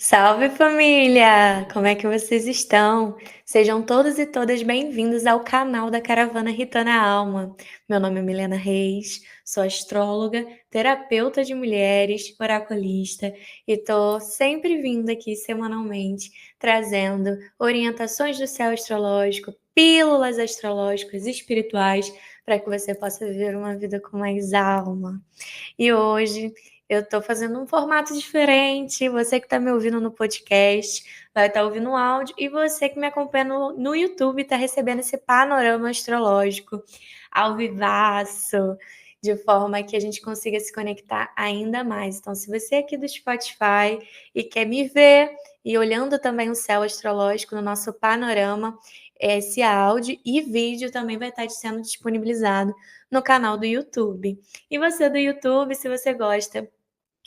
Salve família! Como é que vocês estão? Sejam todos e todas bem-vindos ao canal da Caravana Ritana Alma. Meu nome é Milena Reis, sou astróloga, terapeuta de mulheres, oraculista e tô sempre vindo aqui semanalmente trazendo orientações do céu astrológico, pílulas astrológicas e espirituais para que você possa viver uma vida com mais alma. E hoje eu estou fazendo um formato diferente. Você que está me ouvindo no podcast vai estar ouvindo o áudio, e você que me acompanha no YouTube está recebendo esse panorama astrológico ao vivaço, de forma que a gente consiga se conectar ainda mais. Então, se você é aqui do Spotify e quer me ver e olhando também o céu astrológico no nosso panorama, esse áudio e vídeo também vai estar sendo disponibilizado no canal do YouTube. E você do YouTube, se você gosta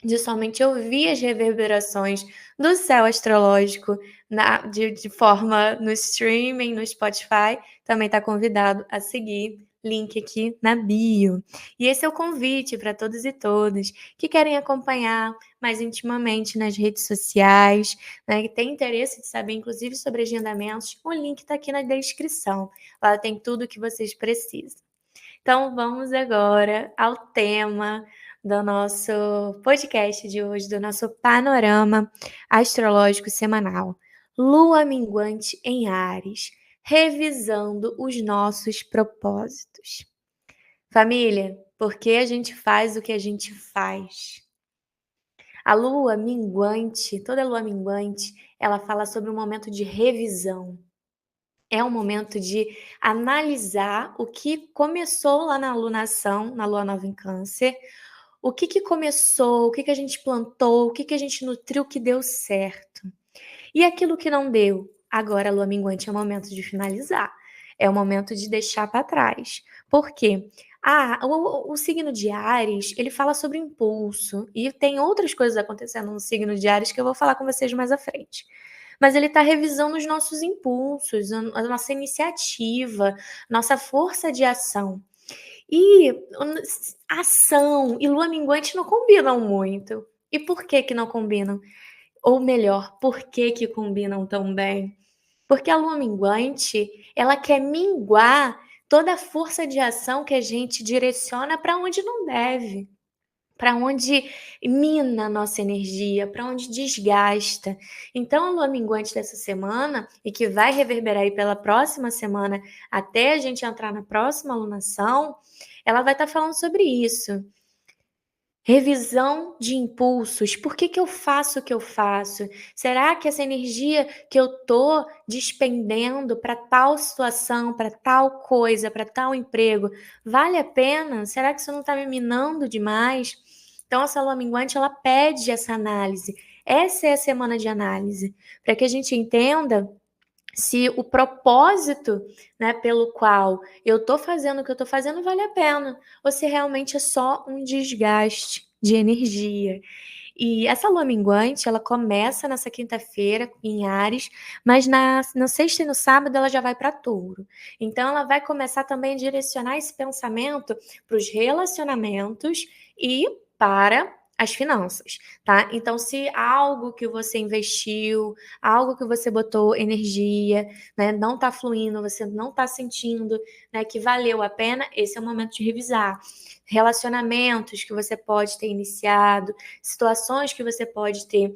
de somente ouvir as reverberações do céu astrológico de forma no streaming, no Spotify, também está convidado a seguir. Link aqui na bio. E esse é o convite para todos e todas que querem acompanhar mais intimamente nas redes sociais, né, que tem interesse de saber, inclusive, sobre agendamentos. O link está aqui na descrição. Lá tem tudo o que vocês precisam. Então, vamos agora ao tema do nosso podcast de hoje, do nosso panorama astrológico semanal. Lua minguante em Áries, revisando os nossos propósitos. Família, por que a gente faz o que a gente faz? A lua minguante, toda lua minguante, ela fala sobre um momento de revisão. É um momento de analisar o que começou lá na alunação, na lua nova em Câncer, o que começou, o que a gente plantou, o que a gente nutriu que deu certo. E aquilo que não deu, agora a lua minguante é o momento de finalizar, é o momento de deixar para trás. Por quê? O signo de Áries, ele fala sobre impulso, e tem outras coisas acontecendo no signo de Áries que eu vou falar com vocês mais à frente. Mas ele está revisando os nossos impulsos, a nossa iniciativa, nossa força de ação. E ação e lua minguante não combinam muito. E por que não combinam? Ou melhor, por que combinam tão bem? Porque a lua minguante, ela quer minguar toda a força de ação que a gente direciona para onde não deve, para onde mina a nossa energia, para onde desgasta. Então, a lua minguante dessa semana, e que vai reverberar aí pela próxima semana, até a gente entrar na próxima alunação, ela vai estar falando sobre isso. Revisão de impulsos. Por que eu faço o que eu faço? Será que essa energia que eu tô despendendo para tal situação, para tal coisa, para tal emprego, vale a pena? Será que isso não está me minando demais? Então, essa lua minguante, ela pede essa análise. Essa é a semana de análise, para que a gente entenda se o propósito, né, pelo qual eu estou fazendo o que eu estou fazendo vale a pena, ou se realmente é só um desgaste de energia. E essa lua minguante, ela começa nessa quinta-feira em Áries, mas na sexta e no sábado ela já vai para Touro. Então ela vai começar também a direcionar esse pensamento para os relacionamentos e para as finanças, tá? Então, se algo que você investiu, algo que você botou energia, né, não tá fluindo, você não tá sentindo, né, que valeu a pena, esse é o momento de revisar. Relacionamentos que você pode ter iniciado, situações que você pode ter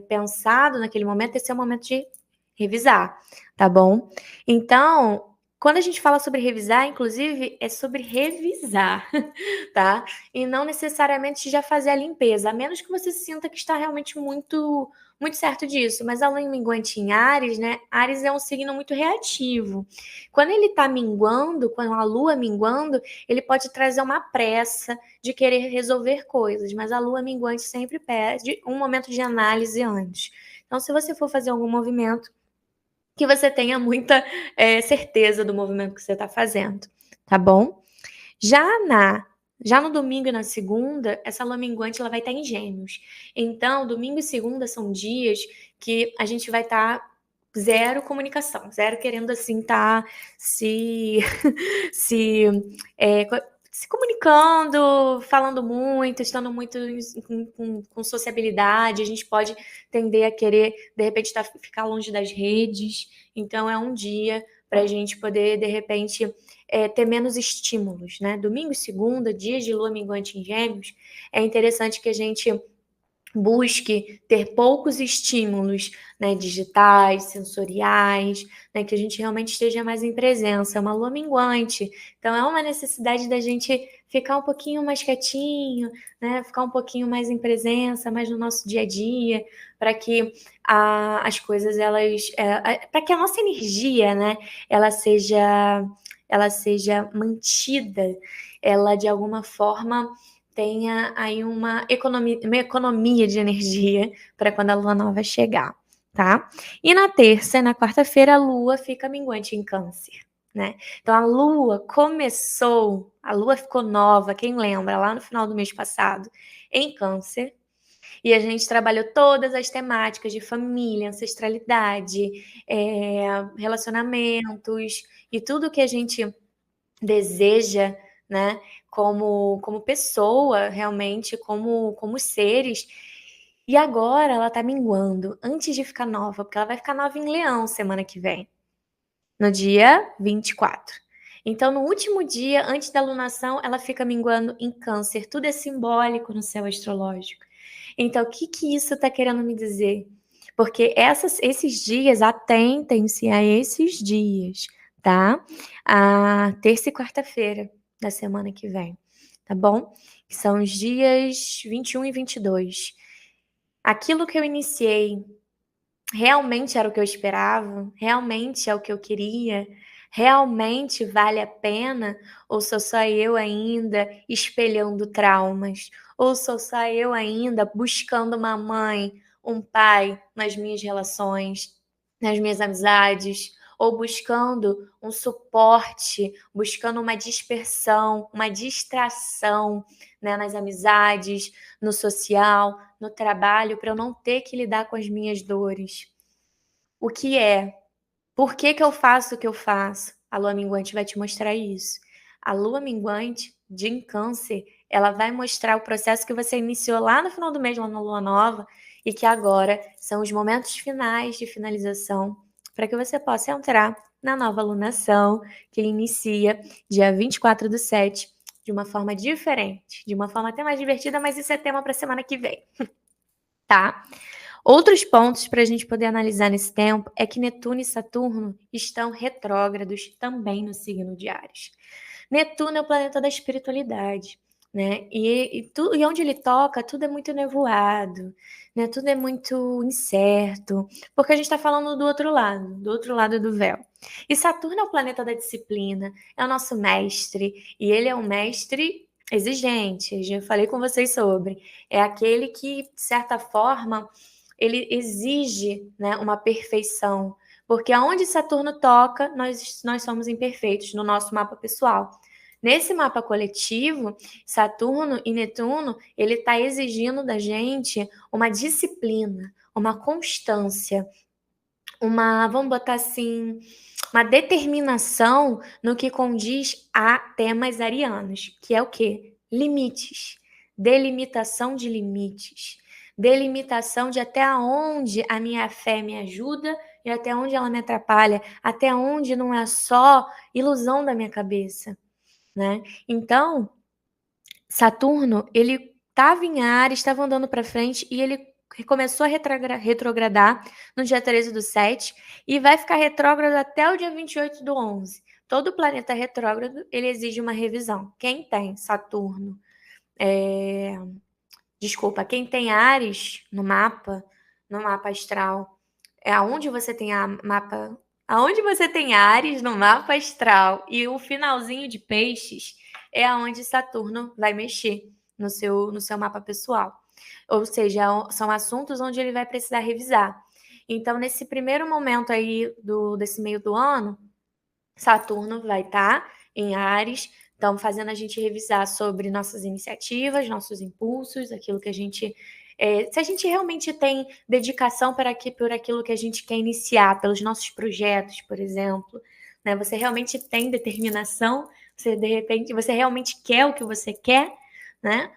pensado naquele momento, esse é o momento de revisar, tá bom? Então, quando a gente fala sobre revisar, inclusive, é sobre revisar, tá? E não necessariamente já fazer a limpeza, a menos que você sinta que está realmente muito certo disso. Mas a lua minguante em Áries, né? Áries é um signo muito reativo. Quando ele está minguando, quando a lua minguando, ele pode trazer uma pressa de querer resolver coisas, mas a lua minguante sempre pede um momento de análise antes. Então, se você for fazer algum movimento, que você tenha muita certeza do movimento que você está fazendo, tá bom? Já no domingo e na segunda, essa lua minguante ela vai estar em Gêmeos. Então, domingo e segunda são dias que a gente vai estar zero comunicação, zero querendo assim se se comunicando, falando muito, estando muito com sociabilidade, a gente pode tender a querer, de repente, ficar longe das redes. Então, é um dia para a gente poder, de repente, ter menos estímulos, né? Domingo e segunda, dias de lua minguante em Gêmeos, é interessante que a gente busque ter poucos estímulos, né, digitais, sensoriais, né, que a gente realmente esteja mais em presença. É uma lua minguante, então é uma necessidade da gente ficar um pouquinho mais quietinho, né, ficar um pouquinho mais em presença, mais no nosso dia a dia, para que as coisas elas, para que a nossa energia, né, ela seja mantida, ela de alguma forma tenha aí uma economia de energia para quando a lua nova chegar, tá? E na terça e na quarta-feira a lua fica minguante em Câncer, né? Então a lua ficou nova, quem lembra, lá no final do mês passado, em Câncer, e a gente trabalhou todas as temáticas de família, ancestralidade, relacionamentos e tudo que a gente deseja, né, como pessoa, realmente, como seres. E agora ela tá minguando, antes de ficar nova, porque ela vai ficar nova em Leão semana que vem, no dia 24. Então, no último dia, antes da lunação, ela fica minguando em Câncer. Tudo é simbólico no céu astrológico. Então, o que que isso está querendo me dizer? Porque esses dias, atentem-se a esses dias, tá? A terça e quarta-feira da semana que vem, tá bom? Que são os dias 21 e 22. Aquilo que eu iniciei realmente era o que eu esperava? Realmente é o que eu queria? Realmente vale a pena? Ou sou só eu ainda espelhando traumas? Ou sou só eu ainda buscando uma mãe, um pai nas minhas relações, nas minhas amizades? Ou buscando um suporte, buscando uma dispersão, uma distração, né, nas amizades, no social, no trabalho, para eu não ter que lidar com as minhas dores. O que é? Por que que eu faço o que eu faço? A lua minguante vai te mostrar isso. A lua minguante de em Câncer, ela vai mostrar o processo que você iniciou lá no final do mês, lá na lua nova, e que agora são os momentos finais de finalização para que você possa entrar na nova lunação, que inicia dia 24/7, de uma forma diferente, de uma forma até mais divertida, mas isso é tema para semana que vem, tá? Outros pontos para a gente poder analisar nesse tempo é que Netuno e Saturno estão retrógrados também no signo de Áries. Netuno é o planeta da espiritualidade, né? E onde ele toca, tudo é muito nevoado, né? Tudo é muito incerto, porque a gente está falando do outro lado do véu. E Saturno é o planeta da disciplina, é o nosso mestre, e ele é um mestre exigente, já falei com vocês sobre. É aquele que, de certa forma, ele exige, né, uma perfeição, porque aonde Saturno toca, nós somos imperfeitos no nosso mapa pessoal. Nesse mapa coletivo, Saturno e Netuno, ele está exigindo da gente uma disciplina, uma constância, vamos botar assim, uma determinação no que condiz a temas arianos, que é o quê? Limites, delimitação de limites, delimitação de até onde a minha fé me ajuda e até onde ela me atrapalha, até onde não é só ilusão da minha cabeça, né? Então, Saturno, ele estava em Áries, estava andando para frente e ele começou a retrogradar no dia 13/7 e vai ficar retrógrado até o dia 28/11. Todo planeta retrógrado, ele exige uma revisão. Quem tem Saturno, quem tem Áries no mapa astral, aonde você tem aonde você tem Áries no mapa astral e o finalzinho de Peixes é aonde Saturno vai mexer no seu mapa pessoal. Ou seja, são assuntos onde ele vai precisar revisar. Então, nesse primeiro momento aí desse meio do ano, Saturno vai estar em Áries, então fazendo a gente revisar sobre nossas iniciativas, nossos impulsos, aquilo que a gente se a gente realmente tem dedicação por aquilo que a gente quer iniciar, pelos nossos projetos, por exemplo, né? Você realmente tem determinação De repente, você realmente quer o que você quer, né?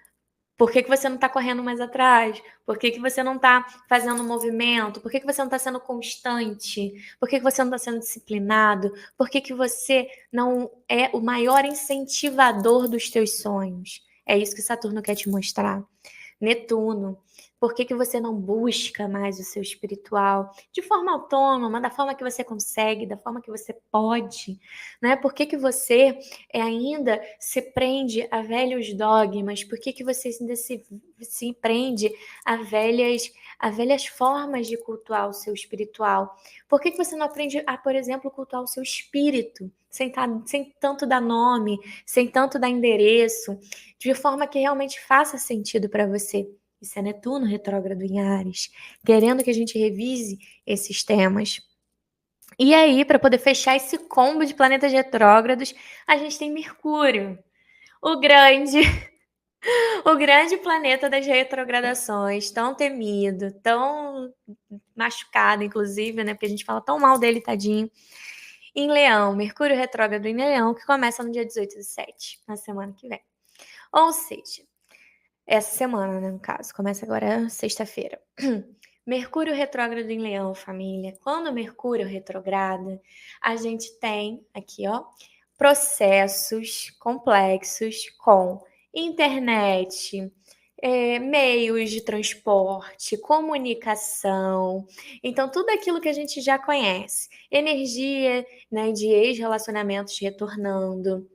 Por que que você não está correndo mais atrás? Por que que você não está fazendo um movimento? Por que que você não está sendo constante? Por que que você não está sendo disciplinado? Por que que você não é o maior incentivador dos teus sonhos? É isso que Saturno quer te mostrar. Netuno, por que que você não busca mais o seu espiritual de forma autônoma, da forma que você consegue, da forma que você pode, né? Por que que você ainda se prende a velhos dogmas? Por que que você ainda se prende a velhas formas de cultuar o seu espiritual? Por que que você não aprende a, por exemplo, cultuar o seu espírito? Sem tanto dar nome, sem tanto dar endereço, de forma que realmente faça sentido para você. Isso é Netuno retrógrado em Áries, querendo que a gente revise esses temas. E aí, para poder fechar esse combo de planetas retrógrados, a gente tem Mercúrio, o grande, o grande planeta das retrogradações, tão temido, tão machucado, inclusive, né? Porque a gente fala tão mal dele, tadinho. Em Leão, Mercúrio retrógrado em Leão, que começa no dia 18/7, na semana que vem. Ou seja, essa semana, né, no caso, começa agora sexta-feira. Mercúrio retrógrado em Leão, família. Quando Mercúrio retrograda, a gente tem aqui, ó, processos complexos com internet, meios de transporte, comunicação. Então, tudo aquilo que a gente já conhece. Energia, né, de ex-relacionamentos retornando.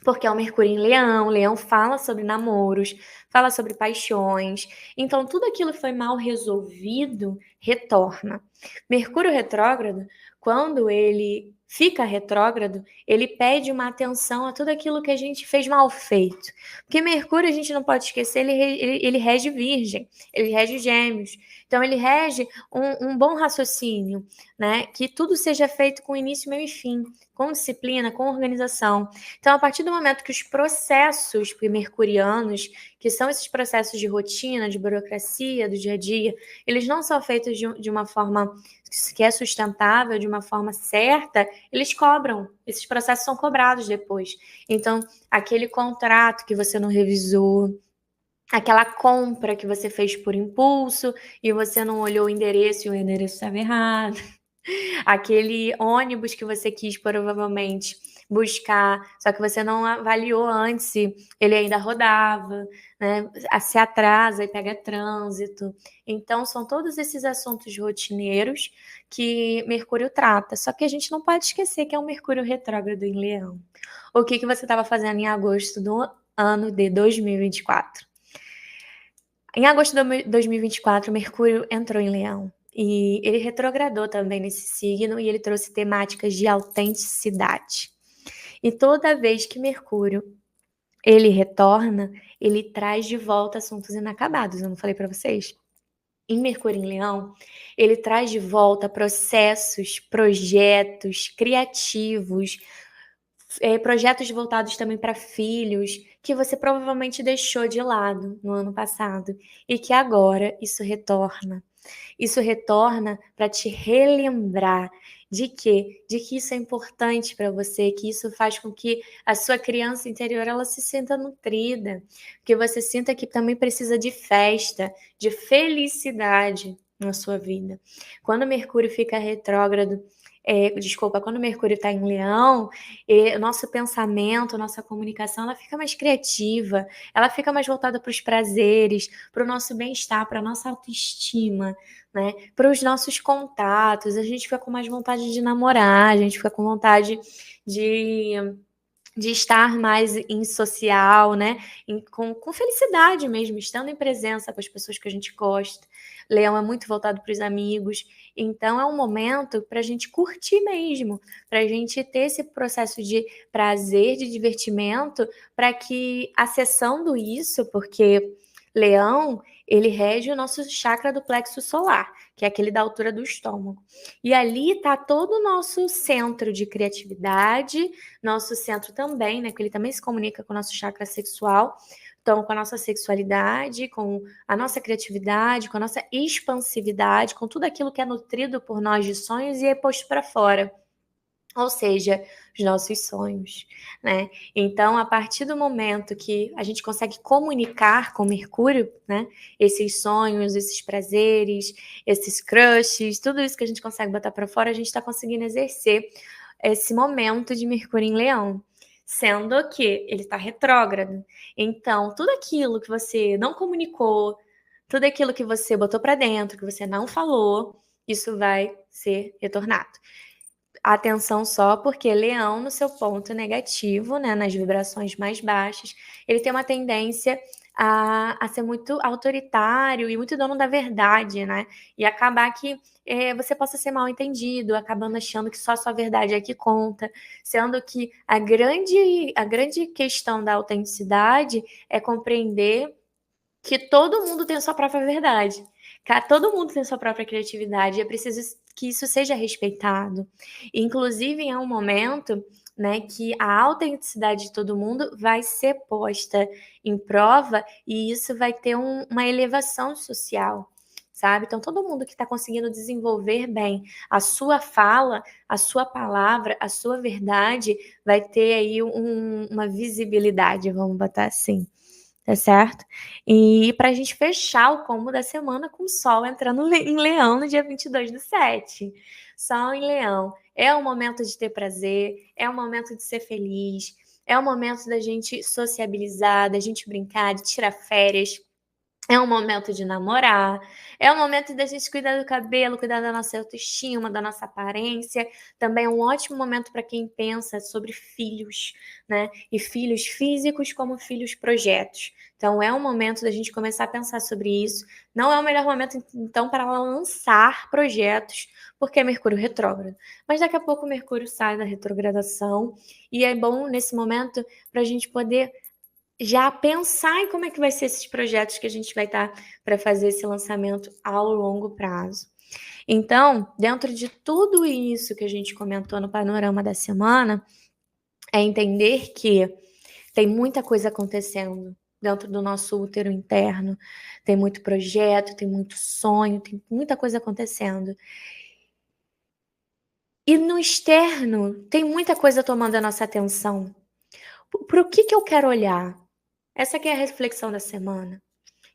Porque é o Mercúrio em Leão, Leão fala sobre namoros, fala sobre paixões. Então, tudo aquilo que foi mal resolvido retorna. Mercúrio retrógrado, quando ele fica retrógrado, ele pede uma atenção a tudo aquilo que a gente fez mal feito. Porque Mercúrio, a gente não pode esquecer, ele rege Virgem, ele rege Gêmeos. Então, ele rege um bom raciocínio, né? Que tudo seja feito com início, meio e fim, com disciplina, com organização. Então, a partir do momento que os processos mercurianos, que são esses processos de rotina, de burocracia, do dia a dia, eles não são feitos de uma forma que é sustentável, de uma forma certa, eles cobram. Esses processos são cobrados depois. Então, aquele contrato que você não revisou, aquela compra que você fez por impulso e você não olhou o endereço e o endereço estava errado. Aquele ônibus que você quis provavelmente buscar, só que você não avaliou antes se ele ainda rodava, né? Se atrasa e pega trânsito. Então, são todos esses assuntos rotineiros que Mercúrio trata. Só que a gente não pode esquecer que é um Mercúrio retrógrado em Leão. O que você estava fazendo em agosto do ano de 2024? Em agosto de 2024, Mercúrio entrou em Leão. E ele retrogradou também nesse signo e ele trouxe temáticas de autenticidade. E toda vez que Mercúrio ele retorna, ele traz de volta assuntos inacabados. Eu não falei para vocês? Em Mercúrio em Leão, ele traz de volta processos, projetos criativos, projetos voltados também para filhos, que você provavelmente deixou de lado no ano passado e que agora isso retorna. Isso retorna para te relembrar de quê? De que isso é importante para você, que isso faz com que a sua criança interior ela se sinta nutrida, que você sinta que também precisa de festa, de felicidade na sua vida. Quando Mercúrio fica retrógrado, quando Mercúrio está em Leão, o nosso pensamento, nossa comunicação, ela fica mais criativa, ela fica mais voltada para os prazeres, para o nosso bem-estar, para a nossa autoestima, né? Para os nossos contatos, a gente fica com mais vontade de namorar, a gente fica com vontade de de estar mais em social, né? Com felicidade mesmo, estando em presença com as pessoas que a gente gosta. Leão é muito voltado para os amigos, então é um momento para a gente curtir mesmo, para a gente ter esse processo de prazer, de divertimento, para que acessando isso, porque Leão, ele rege o nosso chakra do plexo solar, que é aquele da altura do estômago. E ali está todo o nosso centro de criatividade, nosso centro também, né? Que ele também se comunica com o nosso chakra sexual. Então, com a nossa sexualidade, com a nossa criatividade, com a nossa expansividade, com tudo aquilo que é nutrido por nós de sonhos e é posto para fora. ou seja, os nossos sonhos, né? Então, a partir do momento que a gente consegue comunicar com Mercúrio, né, esses sonhos, esses prazeres, esses crushes, tudo isso que a gente consegue botar para fora, a gente está conseguindo exercer esse momento de Mercúrio em Leão. Sendo que ele está retrógrado. Então, tudo aquilo que você não comunicou, tudo aquilo que você botou para dentro, que você não falou, isso vai ser retornado. Atenção só, porque Leão, no seu ponto negativo, né, nas vibrações mais baixas, ele tem uma tendência a ser muito autoritário e muito dono da verdade, né? E acabar que você possa ser mal entendido, acabando achando que só a sua verdade é que conta, sendo que a grande questão da autenticidade é compreender que todo mundo tem a sua própria verdade, todo mundo tem a sua própria criatividade, e é preciso que isso seja respeitado. Inclusive, é um momento, né, que a autenticidade de todo mundo vai ser posta em prova e isso vai ter uma elevação social, sabe? Então, todo mundo que está conseguindo desenvolver bem a sua fala, a sua palavra, a sua verdade, vai ter aí uma visibilidade, vamos botar assim. Tá certo? E para a gente fechar o combo da semana com o Sol entrando em Leão no dia 22/7. Sol em Leão. É o momento de ter prazer, é o momento de ser feliz, é o momento da gente sociabilizar, da gente brincar, de tirar férias. É um momento de namorar, é um momento da gente cuidar do cabelo, cuidar da nossa autoestima, da nossa aparência. Também é um ótimo momento para quem pensa sobre filhos, né? E filhos físicos como filhos projetos. Então é um momento da gente começar a pensar sobre isso. Não é o melhor momento, então, para lançar projetos, porque é Mercúrio retrógrado. Mas daqui a pouco o Mercúrio sai da retrogradação e é bom nesse momento para a gente poder já pensar em como é que vai ser esses projetos que a gente vai estar para fazer esse lançamento ao longo prazo. Então, dentro de tudo isso que a gente comentou no panorama da semana, é entender que tem muita coisa acontecendo dentro do nosso útero interno, tem muito projeto, tem muito sonho, tem muita coisa acontecendo. E no externo, tem muita coisa tomando a nossa atenção. Para o que eu quero olhar? Essa que é a reflexão da semana.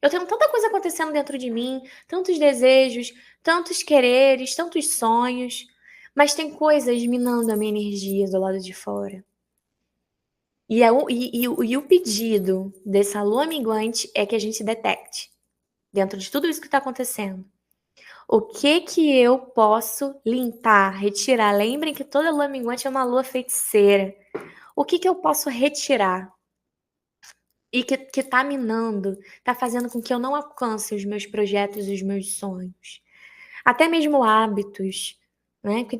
Eu tenho tanta coisa acontecendo dentro de mim, tantos desejos, tantos quereres, tantos sonhos, mas tem coisas minando a minha energia do lado de fora. E o pedido dessa lua minguante é que a gente detecte, dentro de tudo isso que está acontecendo, o que eu posso limpar, retirar. Lembrem que toda lua minguante é uma lua feiticeira. O que eu posso retirar? E que tá minando, tá fazendo com que eu não alcance os meus projetos e os meus sonhos. Até mesmo hábitos, né? Porque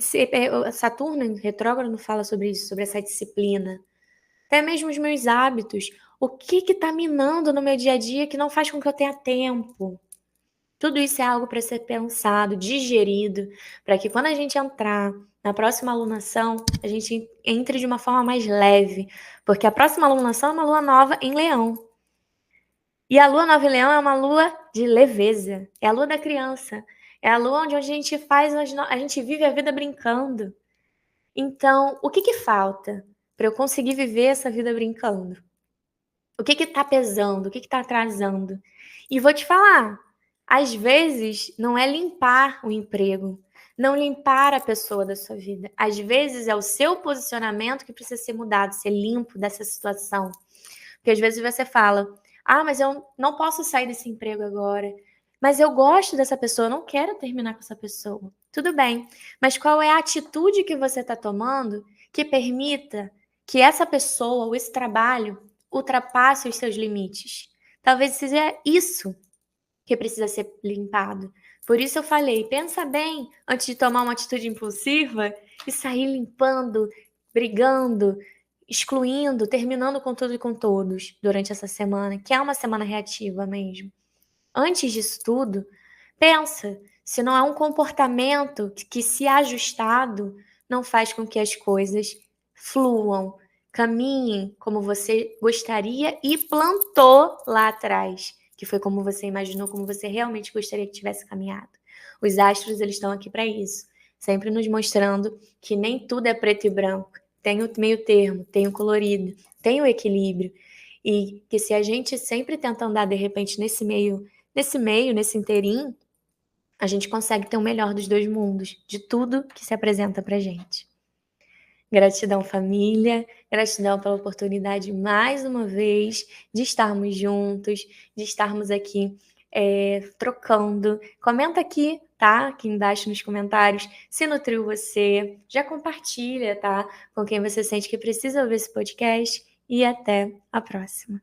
Saturno em retrógrado fala sobre isso, sobre essa disciplina. Até mesmo os meus hábitos. O que tá minando no meu dia a dia que não faz com que eu tenha tempo? Tudo isso é algo para ser pensado, digerido, para que quando a gente entrar na próxima alunação, a gente entre de uma forma mais leve, porque a próxima alunação é uma lua nova em Leão. E a lua nova em Leão é uma lua de leveza, é a lua da criança, é a lua onde a gente a gente vive a vida brincando. Então, o que falta para eu conseguir viver essa vida brincando? O que tá pesando? O que tá atrasando? E vou te falar, às vezes não é limpar o emprego, não limpar a pessoa da sua vida. Às vezes é o seu posicionamento que precisa ser mudado, ser limpo dessa situação. Porque às vezes você fala: "Ah, mas eu não posso sair desse emprego agora. Mas eu gosto dessa pessoa, eu não quero terminar com essa pessoa". Tudo bem, mas qual é a atitude que você está tomando que permita que essa pessoa ou esse trabalho ultrapasse os seus limites? Talvez seja isso que precisa ser limpado. Por isso eu falei, pensa bem antes de tomar uma atitude impulsiva e sair limpando, brigando, excluindo, terminando com tudo e com todos durante essa semana, que é uma semana reativa mesmo. Antes disso tudo, pensa se não é um comportamento que se ajustado, não faz com que as coisas fluam, caminhem como você gostaria e plantou lá atrás, que foi como você imaginou, como você realmente gostaria que tivesse caminhado. Os astros, eles estão aqui para isso. sempre nos mostrando que nem tudo é preto e branco, tem o meio termo, tem o colorido, tem o equilíbrio, e que se a gente sempre tenta andar de repente nesse inteirinho, a gente consegue ter o melhor dos 2 mundos, de tudo que se apresenta pra gente. Gratidão família, gratidão pela oportunidade mais uma vez de estarmos juntos, de estarmos aqui, trocando. Comenta aqui, tá, aqui embaixo nos comentários, se nutriu você, já compartilha, tá, com quem você sente que precisa ouvir esse podcast e até a próxima.